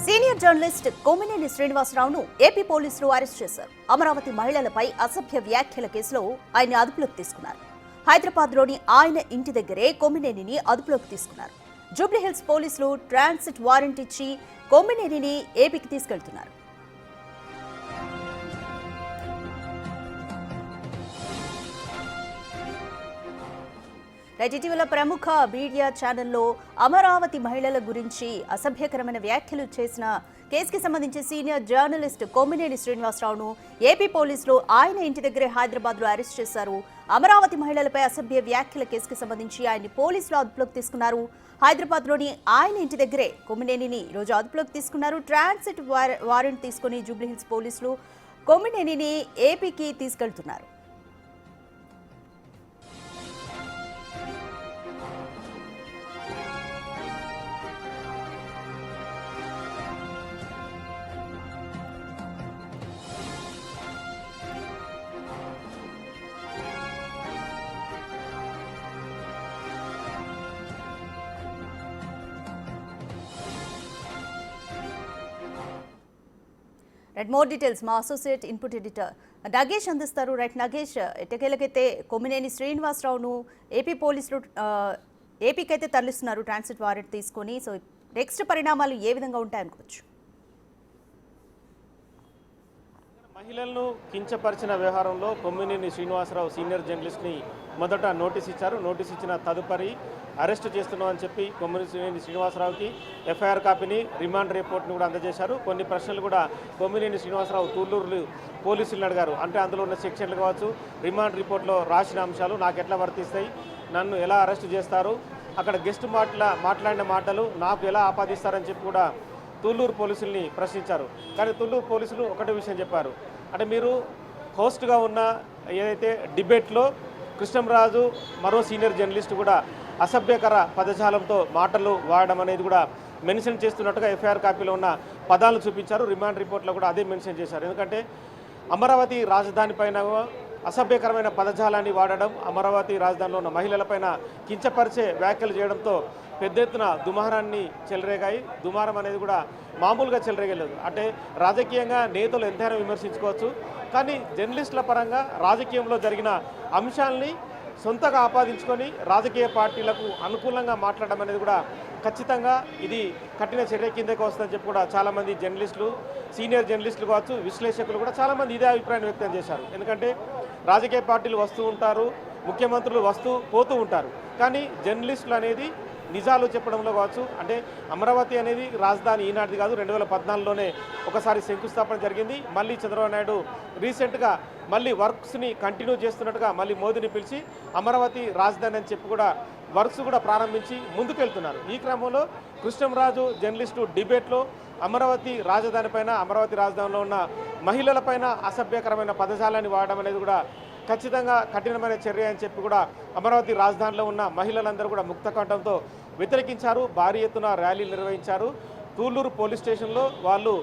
Senior journalist Kommineni శ్రీనివాసరావును AP పోలీసులు arrest చేశారు. అమరావతి మహిళలపై అసభ్య వ్యాఖ్యల కేసులో ఆయన అదుపులోకి తీసుకున్నారు. హైదరాబాద్లోని ఆయన ఇంటి దగ్గరే కొమ్మినేనిని అదుపులోకి తీసుకున్నారు. జూబ్లీహిల్స్ పోలీసులు ట్రాన్సిట్ వారెంట్ ఇచ్చి కొమ్మినేనిని ఏపీకి తీసుకెళ్తున్నారు. ఇటీవల ప్రముఖ మీడియా ఛానల్లో అమరావతి మహిళల గురించి అసభ్యకరమైన వ్యాఖ్యలు చేసిన కేసుకి సంబంధించి సీనియర్ జర్నలిస్ట్ కొమ్మినేని శ్రీనివాసరావును ఏపీ పోలీసులు ఆయన ఇంటి దగ్గరే హైదరాబాద్లో అరెస్ట్ చేశారు. అమరావతి మహిళలపై అసభ్య వ్యాఖ్యల కేసుకి సంబంధించి ఆయన్ని పోలీసులు అదుపులోకి తీసుకున్నారు. హైదరాబాద్లోని ఆయన ఇంటి దగ్గరే కొమ్మినేనిని ఈరోజు అదుపులోకి తీసుకున్నారు. ట్రాన్సిట్ వారెంట్ తీసుకుని జూబ్లీహిల్స్ పోలీసులు కొమ్మినేనిని ఏపీకి తీసుకెళ్తున్నారు. మోర్ డీటెయిల్స్ మా అసోసియేట్ ఇన్పుట్ ఎడిటర్ నగేష్ అందిస్తారు. నగేష్, ఎట్టకేలకైతే కొమ్మినేని శ్రీనివాసరావును ఏపీ పోలీసులు ఏపీకైతే తరలిస్తున్నారు ట్రాన్సిట్ వారెంట్ తీసుకొని. సో నెక్స్ట్ పరిణామాలు ఏ విధంగా ఉంటాయనుకోవచ్చు? మహిళలను కించపరిచిన వ్యవహారంలో కొమ్మినేని శ్రీనివాసరావు సీనియర్ జర్నలిస్ట్ని మొదట నోటీస్ ఇచ్చారు. నోటీస్ ఇచ్చిన తదుపరి అరెస్టు చేస్తున్నామని చెప్పి కొమ్మినేని శ్రీనివాసరావుకి ఎఫ్ఐఆర్ కాపీని, రిమాండ్ రిపోర్ట్ని కూడా అందజేశారు. కొన్ని ప్రశ్నలు కూడా కొమ్మినేని శ్రీనివాసరావు తూళ్ళూరు పోలీసులను అడిగారు. అంటే అందులో ఉన్న సెక్షన్లు కావచ్చు, రిమాండ్ రిపోర్ట్లో రాసిన అంశాలు నాకు ఎట్లా వర్తిస్తాయి, నన్ను ఎలా అరెస్టు చేస్తారు, అక్కడ గెస్ట్ మాట్లాడిన మాటలు నాకు ఎలా ఆపాదిస్తారని చెప్పి కూడా తూళ్ళూరు పోలీసుల్ని ప్రశ్నించారు. కానీ తూళ్ళూరు పోలీసులు ఒకటే విషయం చెప్పారు, అంటే మీరు హోస్ట్గా ఉన్న ఏదైతే డిబేట్లో కృష్ణంరాజు మరో సీనియర్ జర్నలిస్ట్ కూడా అసభ్యకర పదజాలంతో మాటలు వాడడం అనేది కూడా మెన్షన్ చేస్తున్నట్టుగా ఎఫ్ఐఆర్ కాపీలో ఉన్న పదాలను చూపించారు. రిమాండ్ రిపోర్ట్లో కూడా అదే మెన్షన్ చేశారు. ఎందుకంటే అమరావతి రాజధాని పైన అసభ్యకరమైన పదజాలాన్ని వాడడం, అమరావతి రాజధానిలో ఉన్న మహిళలపైన కించపరిచే వ్యాఖ్యలు చేయడంతో పెద్ద ఎత్తున దుమారాన్ని చెలరేగాయి. దుమారం అనేది కూడా మామూలుగా చెలరేగలేదు. అంటే రాజకీయంగా నేతలు ఎంతైనా విమర్శించుకోవచ్చు, కానీ జర్నలిస్టుల పరంగా రాజకీయంలో జరిగిన అంశాలని సొంతగా ఆపాదించుకొని రాజకీయ పార్టీలకు అనుకూలంగా మాట్లాడడం అనేది కూడా ఖచ్చితంగా ఇది కఠిన చర్య కిందకి వస్తుందని చెప్పి కూడా చాలామంది జర్నలిస్టులు, సీనియర్ జర్నలిస్టులు కావచ్చు, విశ్లేషకులు కూడా చాలామంది ఇదే అభిప్రాయాన్ని వ్యక్తం చేశారు. ఎందుకంటే రాజకీయ పార్టీలు వస్తూ ఉంటారు, ముఖ్యమంత్రులు వస్తూ పోతూ ఉంటారు, కానీ జర్నలిస్టులు అనేది నిజాలు చెప్పడంలో కావచ్చు, అంటే అమరావతి అనేది రాజధాని ఈనాటిది కాదు, 2014లోనే ఒకసారి శంకుస్థాపన జరిగింది. మళ్ళీ చంద్రబాబు నాయుడు రీసెంట్గా మళ్ళీ వర్క్స్ని కంటిన్యూ చేస్తున్నట్టుగా మళ్ళీ మోదీని పిలిచి అమరావతి రాజధాని అని చెప్పి కూడా వర్క్స్ కూడా ప్రారంభించి ముందుకెళ్తున్నారు. ఈ క్రమంలో కృష్ణంరాజు జర్నలిస్టు డిబేట్లో అమరావతి రాజధాని పైన, అమరావతి రాజధానిలో ఉన్న మహిళలపైన అసభ్యకరమైన పదజాలాన్ని వాడడం అనేది కూడా ఖచ్చితంగా కఠినమైన చర్య అని చెప్పి కూడా అమరావతి రాజధానిలో ఉన్న మహిళలందరూ కూడా ముక్తకంఠంతో వ్యతిరేకించారు. భారీ ఎత్తున ర్యాలీలు నిర్వహించారు. తూళ్ళూరు పోలీస్ స్టేషన్లో వాళ్ళు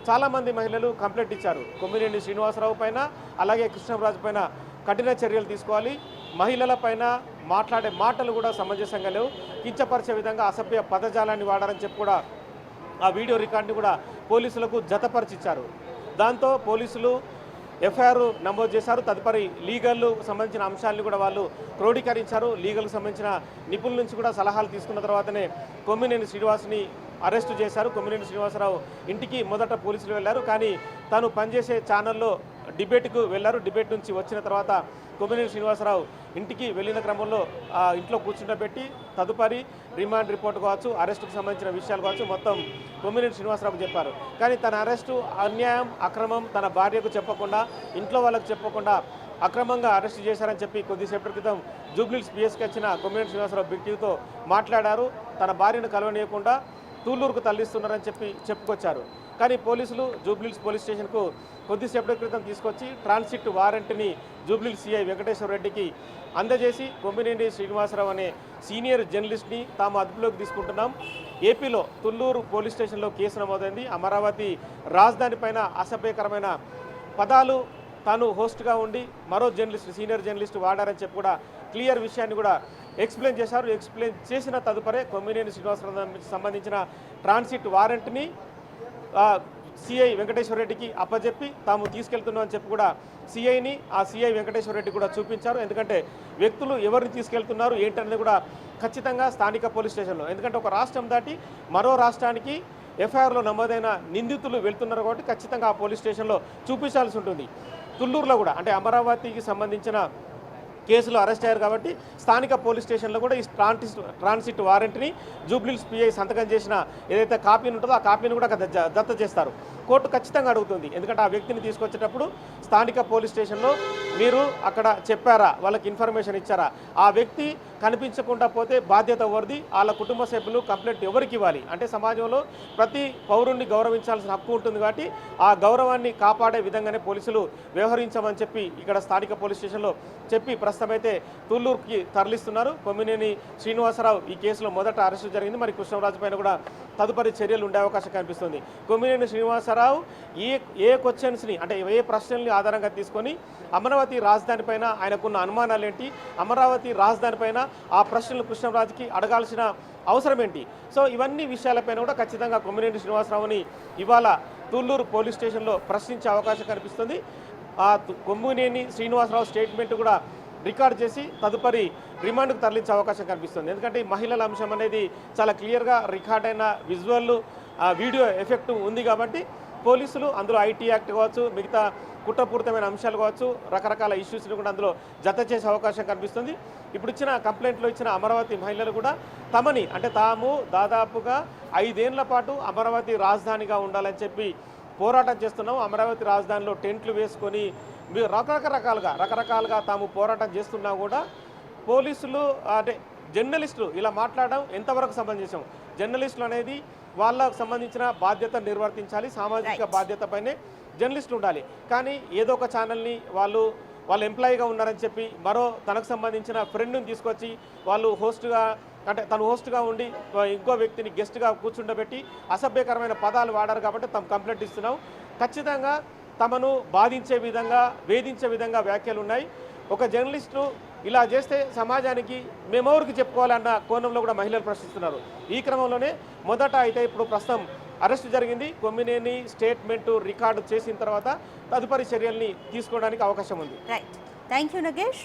చాలామంది మహిళలు కంప్లైంట్ ఇచ్చారు. కొమ్మినేని శ్రీనివాసరావు పైన, అలాగే కృష్ణంరాజు పైన కఠిన చర్యలు తీసుకోవాలి, మహిళల పైన మాట్లాడే మాటలు కూడా సమంజసంగా లేవు, కించపరిచే విధంగా అసభ్య పదజాలాన్ని వాడారని చెప్పి కూడా ఆ వీడియో రికార్డుని కూడా పోలీసులకు జతపరిచిచ్చారు. దాంతో పోలీసులు ఎఫ్ఐఆర్ నమోదు చేశారు. తదుపరి లీగల్ సంబంధించిన అంశాలను కూడా వాళ్ళు క్రోడీకరించారు. లీగల్కి సంబంధించిన నిపుణుల నుంచి కూడా సలహాలు తీసుకున్న తర్వాతనే కొమ్మినేని శ్రీనివాస్ని అరెస్టు చేశారు. కొమ్మినేని శ్రీనివాసరావు ఇంటికి మొదట పోలీసులు వెళ్ళారు, కానీ తాను పనిచేసే ఛానల్లో డిబేట్కు వెళ్ళారు. డిబేట్ నుంచి వచ్చిన తర్వాత కొమ్మినేని శ్రీనివాసరావు ఇంటికి వెళ్ళిన క్రమంలో ఇంట్లో కూర్చుండబెట్టి తదుపరి రిమాండ్ రిపోర్ట్ కావచ్చు, అరెస్టుకు సంబంధించిన విషయాలు కావచ్చు మొత్తం కొమ్మినేని శ్రీనివాసరావుకు చెప్పారు. కానీ తన అరెస్టు అన్యాయం, అక్రమం, తన భార్యకు చెప్పకుండా, ఇంట్లో వాళ్ళకు చెప్పకుండా అక్రమంగా అరెస్టు చేశారని చెప్పి కొద్దిసేపటి క్రితం జూబ్లీహిల్స్ పిఎస్కి వచ్చిన కొమ్మినేని శ్రీనివాసరావు బిగ్ టీవీతో మాట్లాడారు. తన భార్యను కలవనీయకుండా తూళ్ళూరుకు తరలిస్తున్నారని చెప్పి చెప్పుకొచ్చారు. కానీ పోలీసులు జూబ్లీహిల్స్ పోలీస్ స్టేషన్కు కొద్దిసేపటి క్రితం తీసుకొచ్చి ట్రాన్సిట్ వారెంట్ని జూబ్లీహిల్స్ సిఐ వెంకటేశ్వర రెడ్డికి అందజేసి కొమ్మినేని శ్రీనివాసరావు అనే సీనియర్ జర్నలిస్ట్ని తాము అదుపులోకి తీసుకుంటున్నాం, ఏపీలో తుళ్ళూరు పోలీస్ స్టేషన్లో కేసు నమోదైంది, అమరావతి రాజధాని పైన అసభ్యకరమైన పదాలు తాను హోస్ట్గా ఉండి మరో జర్నలిస్ట్, సీనియర్ జర్నలిస్ట్ వాడారని చెప్పి కూడా క్లియర్ విషయాన్ని కూడా ఎక్స్ప్లెయిన్ చేశారు. ఎక్స్ప్లెయిన్ చేసిన తదుపరే కొమ్మినేని శ్రీనివాసరావుకి సంబంధించిన ట్రాన్సిట్ వారెంట్ని సిఐ వెంకటేశ్వర రెడ్డికి అప్పచెప్పి తాము తీసుకెళ్తున్నాం అని చెప్పి కూడా సిఐని ఆ సిఐ వెంకటేశ్వర రెడ్డి కూడా చూపించారు. ఎందుకంటే వ్యక్తులు ఎవరిని తీసుకెళ్తున్నారు ఏంటనేది కూడా ఖచ్చితంగా స్థానిక పోలీస్ స్టేషన్లో, ఎందుకంటే ఒక రాష్ట్రం దాటి మరో రాష్ట్రానికి ఎఫ్ఐఆర్లో నమోదైన నిందితులు వెళ్తున్నారు కాబట్టి ఖచ్చితంగా ఆ పోలీస్ స్టేషన్లో చూపించాల్సి ఉంటుంది. తుళ్ళూరులో కూడా అంటే అమరావతికి సంబంధించిన కేసులో అరెస్ట్ అయ్యారు కాబట్టి స్థానిక పోలీస్ స్టేషన్లో కూడా ఈ ట్రాన్సిట్ వారెంట్ని జూబ్లీహిల్స్ పిఐ సంతకం చేసిన ఏదైతే కాపీని ఉంటుందో ఆ కాపీని కూడా దత్త చేస్తారు. కోర్టు ఖచ్చితంగా అడుగుతుంది, ఎందుకంటే ఆ వ్యక్తిని తీసుకొచ్చేటప్పుడు స్థానిక పోలీస్ స్టేషన్లో మీరు అక్కడ చెప్పారా, వాళ్ళకి ఇన్ఫర్మేషన్ ఇచ్చారా, ఆ వ్యక్తి కనిపించకుండా పోతే బాధ్యత ఎవరిది, వాళ్ళ కుటుంబ సభ్యులు కంప్లైంట్ ఎవరికి ఇవ్వాలి, అంటే సమాజంలో ప్రతి పౌరుణ్ణి గౌరవించాల్సిన హక్కు ఉంటుంది కాబట్టి ఆ గౌరవాన్ని కాపాడే విధంగానే పోలీసులు వ్యవహరించమని చెప్పి ఇక్కడ స్థానిక పోలీస్ స్టేషన్లో చెప్పి ప్రస్తుతమైతే తుళ్ళూరుకి తరలిస్తున్నారు. కొమ్మినేని శ్రీనివాసరావు ఈ కేసులో మొదట అరెస్టు జరిగింది. మరి కృష్ణరాజు పైన కూడా తదుపరి చర్యలు ఉండే అవకాశం కనిపిస్తుంది. కొమ్మినేని శ్రీనివాసరావు ఏ క్వశ్చన్స్ని అంటే ఏ ప్రశ్నల్ని ఆధారంగా తీసుకొని అమరావతి రాజధాని పైన ఆయనకున్న అనుమానాలు ఏంటి, అమరావతి రాజధాని పైన ఆ ప్రశ్నలు కృష్ణరాజుకి అడగాల్సిన అవసరం ఏంటి, సో ఇవన్నీ విషయాలపైన కూడా ఖచ్చితంగా కొమ్మినేని శ్రీనివాసరావుని ఇవాళ తుళ్ళూరు పోలీస్ స్టేషన్లో ప్రశ్నించే అవకాశం కనిపిస్తుంది. ఆ కొమ్మినేని శ్రీనివాసరావు స్టేట్మెంట్ కూడా రికార్డ్ చేసి తదుపరి రిమాండ్కు తరలించే అవకాశం కనిపిస్తుంది. ఎందుకంటే ఈ మహిళల అంశం అనేది చాలా క్లియర్గా రికార్డ్ అయిన విజువల్ వీడియో ఎఫెక్ట్ ఉంది కాబట్టి పోలీసులు అందులో ఐటీ యాక్ట్ కావచ్చు, మిగతా కుట్రపూరితమైన అంశాలు కావచ్చు, రకరకాల ఇష్యూస్ని కూడా అందులో జత చేసే అవకాశం కనిపిస్తుంది. ఇప్పుడు ఇచ్చిన కంప్లైంట్లో ఇచ్చిన అమరావతి మహిళలు కూడా తమని అంటే తాము దాదాపుగా 5 ఏళ్ల పాటు అమరావతి రాజధానిగా ఉండాలని చెప్పి పోరాటం చేస్తున్నాం, అమరావతి రాజధానిలో టెంట్లు వేసుకొని రకరకాలుగా తాము పోరాటం చేస్తున్నా కూడా పోలీసులు అంటే జర్నలిస్టులు ఇలా మాట్లాడడం ఎంతవరకు సమంజసం. జర్నలిస్టులు అనేది వాళ్ళకు సంబంధించిన బాధ్యత నిర్వర్తించాలి, సామాజిక బాధ్యతపైనే జర్నలిస్టులు ఉండాలి. కానీ ఏదో ఒక ఛానల్ని వాళ్ళ ఎంప్లాయీగా ఉన్నారని చెప్పి మరో తనకు సంబంధించిన ఫ్రెండ్ని తీసుకొచ్చి వాళ్ళు హోస్ట్గా అంటే తను హోస్ట్గా ఉండి ఇంకో వ్యక్తిని గెస్ట్గా కూర్చుండబెట్టి అసభ్యకరమైన పదాలు వాడారు కాబట్టి తమ కంప్లైంట్ ఇస్తున్నాం. ఖచ్చితంగా తమను బాధించే విధంగా వేధించే విధంగా వ్యాఖ్యలు ఉన్నాయి. ఒక జర్నలిస్టు ఇలా చేస్తే సమాజానికి మేమెవరికి చెప్పుకోవాలన్న కోణంలో కూడా మహిళలు ప్రశ్నిస్తున్నారు. ఈ క్రమంలోనే మొదట అయితే ఇప్పుడు ప్రస్తుతం అరెస్టు జరిగింది. కొమ్మినేని స్టేట్మెంటు రికార్డు చేసిన తర్వాత తదుపరి చర్యల్ని తీసుకోవడానికి అవకాశం ఉంది. Right, thank you Nagesh.